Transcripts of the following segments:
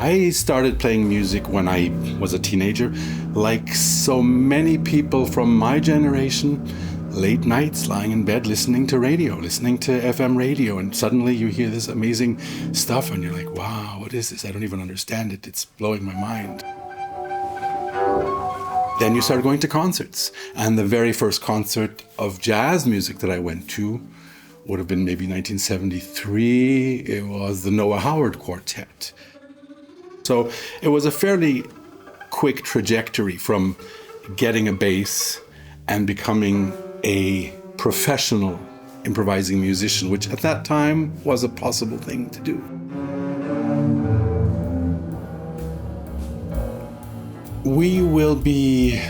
I started playing music when I was a teenager. Like so many people from my generation, late nights lying in bed listening to radio, listening to FM radio, and suddenly you hear this amazing stuff and you're like, wow, what is this? I don't even understand it. It's blowing my mind. Then you start going to concerts, and the very first concert of jazz music that I went to would have been maybe 1973. It was the Noah Howard Quartet. So it was a fairly quick trajectory from getting a bass and becoming a professional improvising musician, which at that time was a possible thing to do. We will be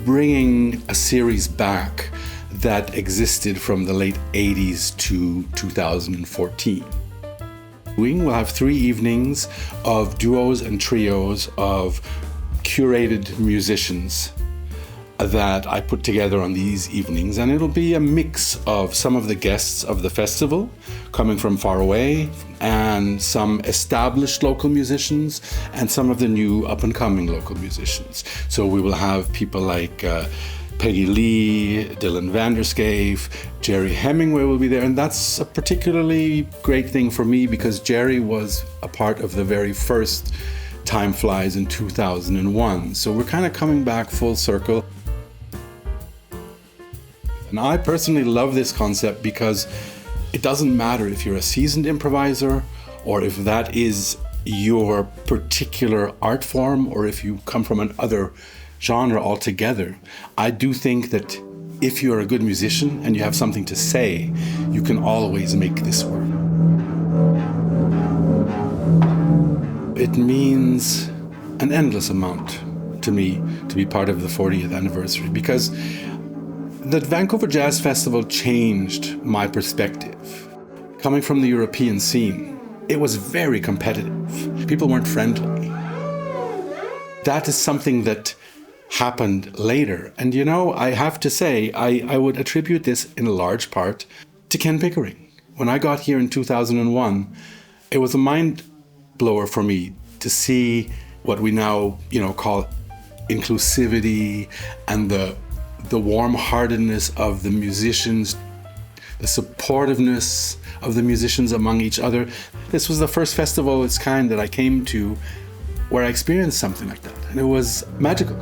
bringing a series back that existed from the late 80s to 2014. We'll have 3 evenings of duos and trios of curated musicians that I put together on these evenings, and it'll be a mix of some of the guests of the festival coming from far away, and some established local musicians, and some of the new up-and-coming local musicians. So we will have people like Peggy Lee, Dylan Vanderscape, Jerry Hemingway will be there, and that's a particularly great thing for me because Jerry was a part of the very first Time Flies in 2001. So we're kind of coming back full circle. And I personally love this concept because it doesn't matter if you're a seasoned improviser or if that is your particular art form or if you come from another genre altogether. I do think that if you're a good musician and you have something to say, you can always make this work. It means an endless amount to me to be part of the 40th anniversary because the Vancouver Jazz Festival changed my perspective. Coming from the European scene, it was very competitive. People weren't friendly. That is something that happened later. And you know, I have to say, I would attribute this in large part to Ken Pickering. When I got here in 2001, it was a mind blower for me to see what we now, call inclusivity and the warm-heartedness of the musicians, the supportiveness of the musicians among each other. This was the first festival of its kind that I came to where I experienced something like that, and it was magical.